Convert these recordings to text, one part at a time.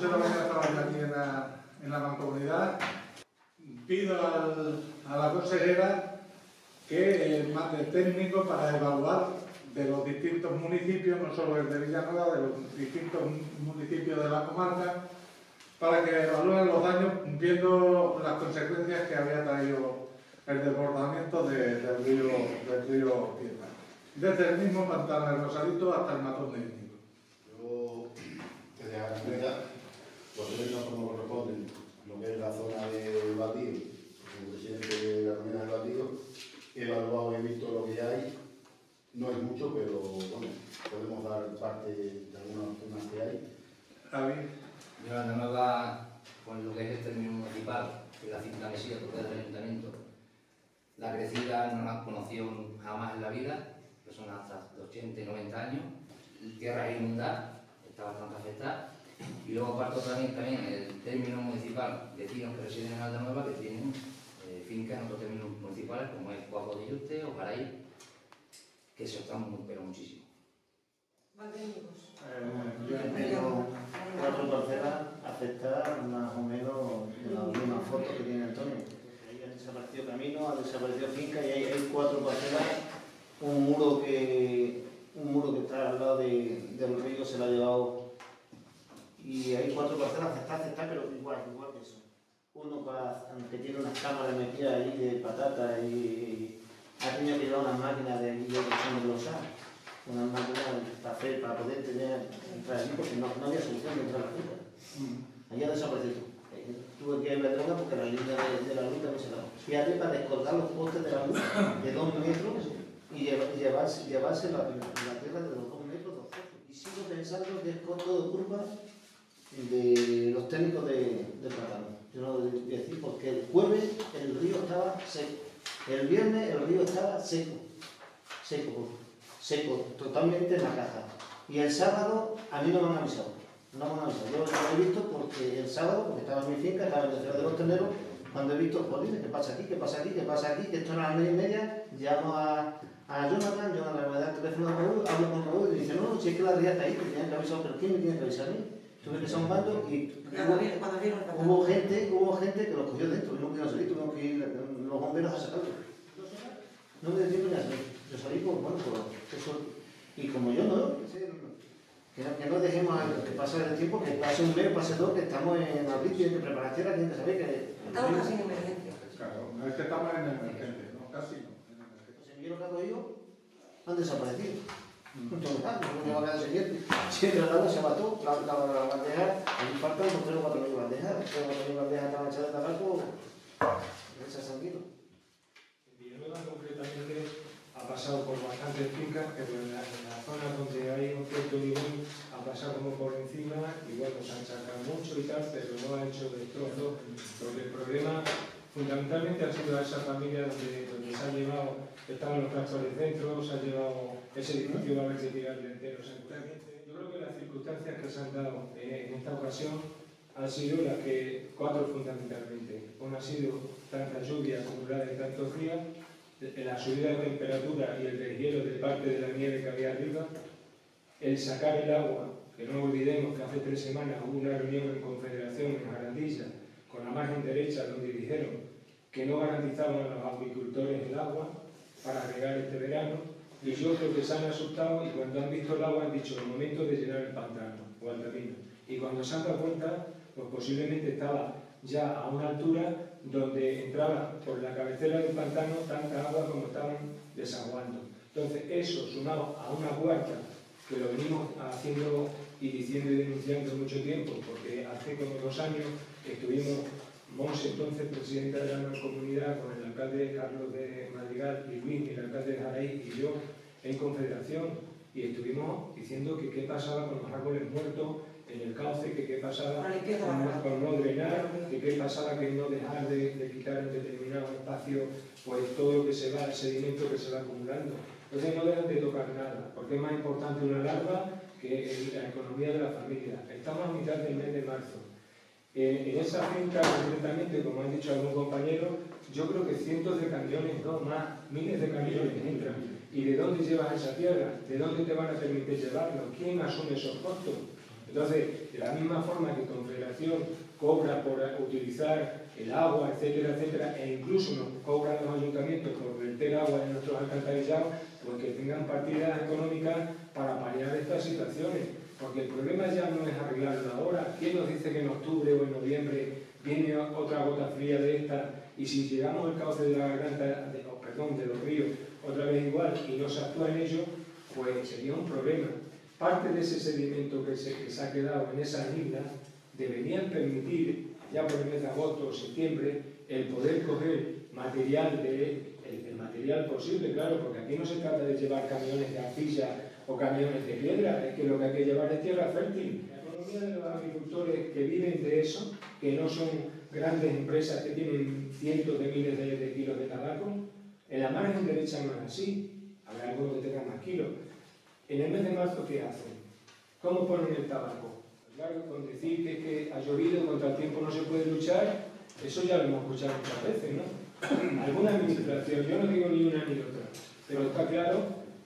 de la mañana estaba yo aquí en la mancomunidad. Pido a la consejera que mande técnico para evaluar de los distintos municipios, no solo el de Villanueva, de los distintos municipios de la comarca, para que evalúen los daños viendo las consecuencias que había traído el desbordamiento del río Piedra. Desde el mismo pantano del Rosalito hasta el Matón de Íñigo. Yo, desde la comunidad, los términos como corresponden, lo que es la zona del batido, como presidente de la comunidad del batido, he evaluado y he visto lo que hay. No es mucho, pero bueno, podemos dar parte de algunas zonas que hay. Javi. Yo la nueva, con lo que es el término municipal, que la Cinta Mesía, porque es del ayuntamiento, la crecida no la han conocido jamás en la vida, que son hasta de 80 y 90 años, tierra inundada, está bastante afectada, y luego parto también el término municipal, vecinos que residen en Alta Nueva, que tienen fincas en otros términos municipales, como es Cuaco de Yuste o Paraí, que se están pero muchísimo. Yo tengo 4 parcelas afectadas más o menos en la misma foto que tiene Antonio. Ahí ha desaparecido camino, ha desaparecido finca y hay 4 parcelas. Un muro que está al lado del río se lo ha llevado. Y hay 4 parcelas afectadas, pero igual que eso. Uno que tiene unas cámaras metidas ahí de patata y ha tenido que llevar unas máquinas de glosar. Unas máquinas para poder entrar allí porque no había solución de entrar a la finca. Allí ha desaparecido. Tuve que ver droga porque la línea de la luz también se la... Fíjate, para descolgar los postes de la luz de 2 metros y llevarse la tierra de los 2 metros, 2 pozos. Y sigo pensando que es todo culpa de los técnicos de Platano. Yo no lo voy a decir porque el jueves el río estaba seco. El viernes el río estaba seco, totalmente en la caja. Y el sábado a mí no me han avisado. Yo lo he visto porque el sábado, porque estaba en mi finca, estaba en el Cerro de los Teneros, cuando he visto, ¿qué pasa aquí? Que esto a las 9:30, llamo a Jonathan me da el teléfono de Raúl, hablo con Raúl y dice, no, si es que la ría está ahí, te tenían que avisar, pero ¿quién me tiene que avisar a mí? Tuve que zambando y hubo gente que los cogió dentro y no pudieron salir, tuvieron que ir los bomberos a sacarlos. No me dio tiempo ni a salir. Yo salí por eso. Y como yo no, que no dejemos que pase el tiempo, que pase un mes, pase 2, que estamos en abril, tienen que preparar tierra, tienen que saber que... Estamos casi en emergencia. Claro, no es que estamos en emergencia, ¿no? Casi no. Los semilleros que hago yo han desaparecido. Entonces, no va a quedar siguiente. Siempre el agua se mató, la bandeja, allí faltan 3 o 4 mil bandejas. 3 o 4 mil bandejas estaban echadas de tabaco, hechas tranquilo. Villanueva concretamente ha pasado por bastantes fincas, pero en la zona donde hay un cierto nivel ha pasado como por encima y bueno, se han sacado mucho y tal, pero no ha hecho destrozos, porque el problema fundamentalmente ha sido a esa familia donde se ha llevado, estaban los tractores dentro, se ha llevado ese edificio, va a haber que tirarle entero seguramente. Yo creo que las circunstancias que se han dado en esta ocasión han sido las que, 4 fundamentalmente. Una ha sido tanta lluvia acumulada en tantos días, la subida de temperatura y el deshielo de parte de la nieve que había arriba, el sacar el agua, que no olvidemos que hace 3 semanas hubo una reunión en Confederación en Jarandilla, con la margen derecha, donde dijeron que no garantizaban a los agricultores el agua para regar este verano, y otros que se han asustado y cuando han visto el agua han dicho el momento de llenar el pantano o Altamira. Y cuando se han dado cuenta, pues posiblemente estaba ya a una altura donde entraba por la cabecera del pantano tanta agua como estaban desaguando. Entonces eso sumado a una huerta que lo venimos haciendo y diciendo y denunciando mucho tiempo, porque hace como 2 años estuvimos Monse, entonces presidenta de la mancomunidad, con el alcalde Carlos de Madrigal y Luis, el alcalde de Jaraí y yo en Confederación, y estuvimos diciendo que qué pasaba con los árboles muertos en el cauce, que qué pasaba con no drenar, que qué pasaba que no dejar de quitar en determinado espacio pues todo lo que se va, el sedimento que se va acumulando. Entonces no dejan de tocar nada, porque es más importante una larva que la economía de la familia. Estamos a mitad del mes de marzo. En esa finca, concretamente, como han dicho algunos compañeros, yo creo que cientos de camiones, no más, miles de camiones entran. ¿Y de dónde llevas esa tierra? ¿De dónde te van a permitir llevarlo? ¿Quién asume esos costos? Entonces, de la misma forma que Confederación cobra por utilizar el agua, etcétera, etcétera, e incluso nos cobran los ayuntamientos por verter agua en nuestros alcantarillados, pues que tengan partidas económicas para paliar estas situaciones. Porque el problema ya no es arreglarlo ahora. ¿Quién nos dice que en octubre o en noviembre viene otra gota fría de esta y si llegamos al cauce de la garganta, de los ríos, otra vez igual, y no se actúa en ello, pues sería un problema? Parte de ese sedimento que se ha quedado en esas islas deberían permitir, ya por el mes de agosto o septiembre, el poder coger material, el material posible, claro, porque aquí no se trata de llevar camiones de arcilla o camiones de piedra, es que lo que hay que llevar es tierra fértil. La economía de los agricultores que viven de eso, que no son grandes empresas que tienen cientos de miles de kilos de tabaco, en la margen derecha no es así, habrá algunos que tengan más kilos. En el mes de marzo, ¿qué hacen? ¿Cómo ponen el tabaco? Claro, con decir que ha llovido, contra el tiempo no se puede luchar, eso ya lo hemos escuchado muchas veces, ¿no? Alguna administración, yo no digo ni una ni otra, pero está claro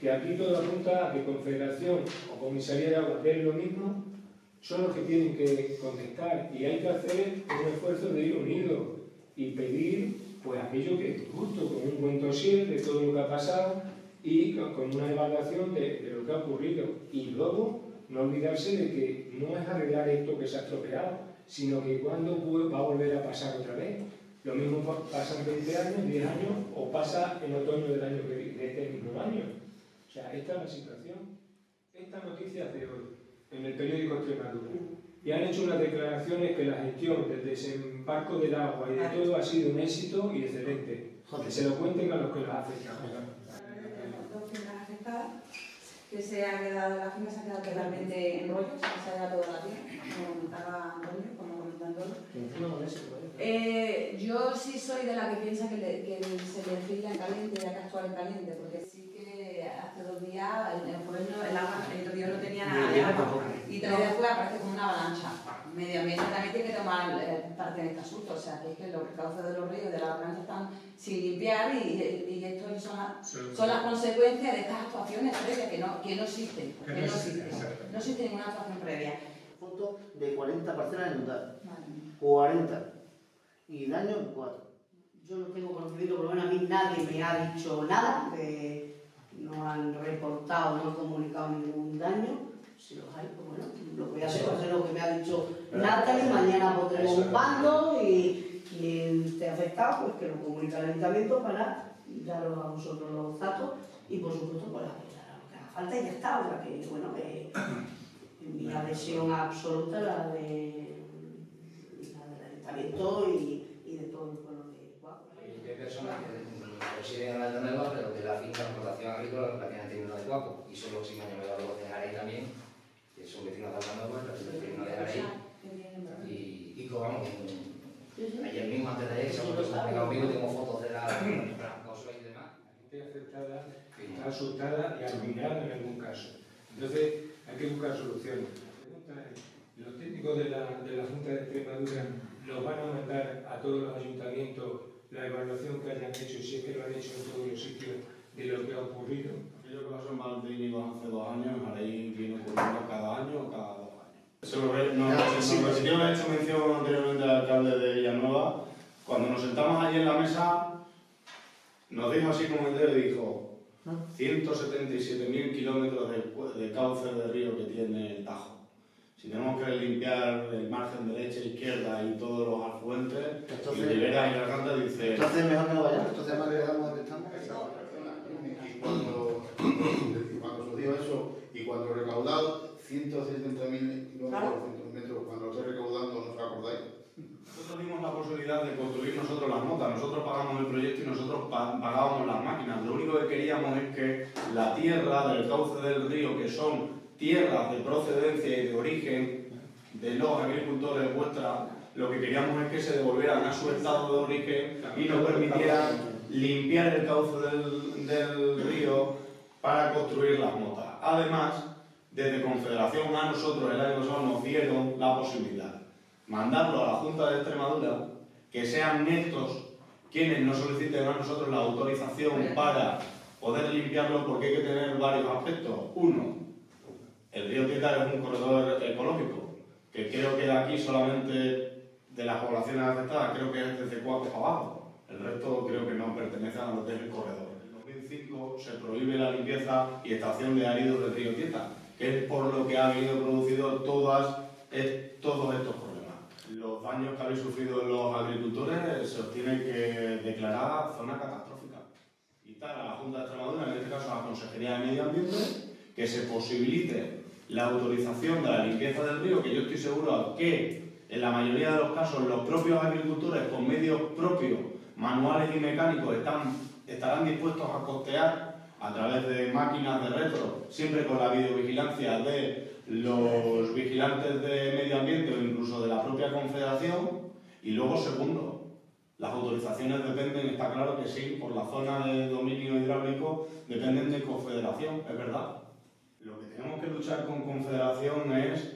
que aquí todo apunta a que Confederación o Comisaría de Agua, que es lo mismo, son los que tienen que contestar y hay que hacer un esfuerzo de ir unidos y pedir pues aquello que es justo, con un buen dossier de todo lo que ha pasado y con una evaluación de lo que ha ocurrido. Y luego no olvidarse de que no es arreglar esto que se ha estropeado, sino que cuando va a volver a pasar otra vez. Lo mismo pasa en 20 años, 10 años, o pasa en otoño del año de este mismo año. O sea, esta es la situación. Esta noticia es de hoy, en el periódico Extremadura. Y han hecho unas declaraciones que la gestión del desembarco del agua y de todo ha sido un éxito y excelente. Que se lo cuenten a los que lo hacen. Dos fincas afectadas, que se ha quedado, la finca se ha quedado totalmente en rollo, se ha quedado toda la piel, como comentaba Antonio, como comentando. Yo sí soy de la que piensa que se le fila en caliente y hay que actuar en caliente, porque sí que hace 2 días el río no tenía nada de agua y 3 días después aparece como una avalancha. Medio ambiente también tiene que tomar parte de este asunto, o sea que es que los cauces de los ríos de la avalancha están sin limpiar y esto son las consecuencias de estas actuaciones previas que no existen, no existe ninguna actuación previa. Foto de 40 parcelas inundadas, Vale. 40 y daño en 4. Yo no tengo conocimiento, por lo menos a mí nadie me ha dicho nada, no han reportado, no han comunicado ningún daño. Si los hay, pues bueno, lo que voy a hacer va a ser lo que me ha dicho Natalie, mañana pondremos un bando y quien esté afectado, pues que lo comunique al ayuntamiento para daros a vosotros los datos y por supuesto para apoyar a lo que haga falta y ya está. O sea que, bueno, mi adhesión absoluta la del ayuntamiento y de todo el pueblo de Cuaco. Hay personas que residen en Alta, pero que la finca de explotación agrícola la tienen tenido de Cuaco y son los 5 años de los de Jarey también, que son vecinos de Alta, los vecinos de Jarey. Y vamos, ayer mismo antes de ayer se ha pegado conmigo, tengo fotos de la cosa y demás. La gente afectada está asustada y arruinada en algún caso. Entonces hay que buscar soluciones. La pregunta es, ¿los técnicos de la Junta de Extremadura los van a mandar a todos los ayuntamientos la evaluación que hayan hecho, si es que lo han hecho en todos los sitios, de lo que ha ocurrido? Aquello que pasó en Valdivia hace 2 años, ahí viene ocurriendo cada año o cada 2 años. Eso lo ve, yo le he hecho mención anteriormente al alcalde de Villanueva. Cuando nos sentamos allí en la mesa, nos dijo así como el dedo y dijo 177.000 kilómetros de cauce de río que tiene el Tajo. Si tenemos que limpiar el margen derecha, izquierda y todos los afluentes, y Rivera y Garganta dice... Entonces mejor que no vayamos. Entonces más llegamos donde estamos. Y cuando sucedió eso, y cuando recaudado 170.000 kilómetros, cuando lo estoy recaudando, ¿no os acordáis? Nosotros dimos la posibilidad de construir nosotros las motas, nosotros pagamos el proyecto y nosotros pagábamos las máquinas. Lo único que queríamos es que la tierra del cauce del río, que son tierras de procedencia y de origen de los agricultores vuestras, lo que queríamos es que se devolvieran a su estado de origen y nos permitieran limpiar el cauce del río para construir las motas. Además, desde Confederación a nosotros el año pasado nos dieron la posibilidad mandarlo a la Junta de Extremadura, que sean estos quienes nos soliciten a nosotros la autorización para poder limpiarlo, porque hay que tener varios aspectos. Uno, el río Tietar es un corredor ecológico. que creo que de aquí solamente de las poblaciones afectadas creo que es desde Cuaco para abajo. El resto creo que no pertenece a lo que es el corredor. En 2005 se prohíbe la limpieza y extracción de áridos del río Tieta, que es por lo que ha venido producido todos estos problemas. Los daños que habéis sufrido los agricultores se os tienen que declarar zona catastrófica. Instar a la Junta de Extremadura, en este caso a la Consejería de Medio Ambiente, que se posibilite la autorización de la limpieza del río, que yo estoy seguro que en la mayoría de los casos los propios agricultores con medios propios, manuales y mecánicos, estarán dispuestos a costear a través de máquinas de retro, siempre con la videovigilancia de los vigilantes de medio ambiente o incluso de la propia Confederación. Y luego, segundo, las autorizaciones dependen, está claro que sí, por la zona de dominio hidráulico, dependen de Confederación, es verdad. Lo que tenemos que luchar con Confederación es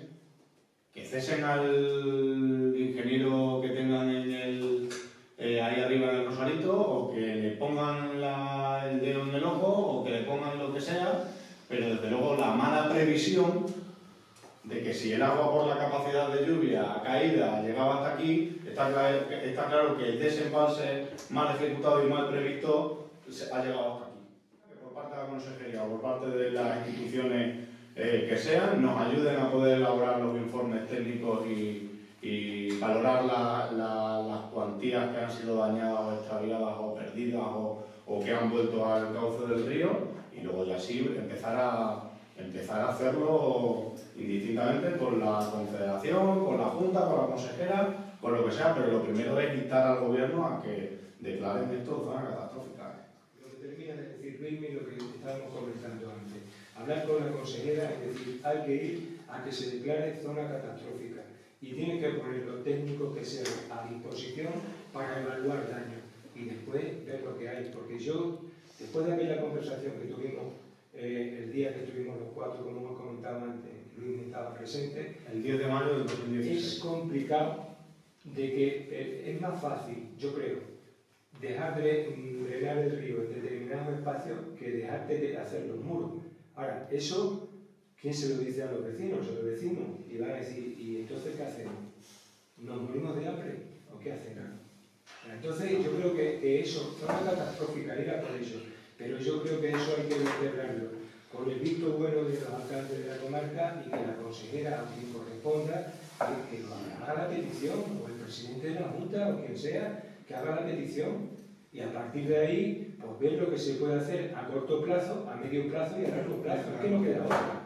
que cesen al ingeniero que tengan ahí arriba en el Rosarito, o que le pongan el dedo en el ojo, o que le pongan lo que sea, pero desde luego la mala previsión de que si el agua por la capacidad de lluvia caída llegaba hasta aquí, está claro que el desembalse mal ejecutado y mal previsto ha llegado hasta aquí. Por parte de la Consejería o por parte de las instituciones que sean, nos ayuden a poder elaborar los informes técnicos y valorar las cuantías que han sido dañadas o extraviadas o perdidas o que han vuelto al cauce del río, y luego ya sí empezar a hacerlo indistintamente con la Confederación, con la Junta, con la consejera, con lo que sea, pero lo primero es instar al Gobierno a que declaren esto zona catastrófica. Lo que termina de decir Luismi, lo que estábamos comentando antes, hablar con la consejera, es decir, hay que ir a que se declare zona catastrófica y tienen que poner los técnicos que sean a disposición para evaluar daño y después ver lo que hay, porque yo, después de aquella conversación que tuvimos el día que estuvimos los cuatro, como hemos comentado antes, Luis estaba presente, el 10 de mayo del 2016. Es complicado de que es más fácil, yo creo, dejar de drenar el río en determinados espacios que dejarte de hacer los muros. Ahora, eso, ¿quién se lo dice a los vecinos? A los vecinos, y van a decir, ¿y entonces qué hacemos? ¿Nos morimos de hambre o qué hacemos? Entonces, yo creo que eso, zona catastrófica era por eso, pero yo creo que eso hay que vertebrarlo con el visto bueno de los alcaldes de la comarca y que la consejera, a quien corresponda, que haga la petición, o el presidente de la Junta, o quien sea, que haga la petición, y a partir de ahí, pues ver lo que se puede hacer a corto plazo, a medio plazo y a largo plazo. Es que no queda otra.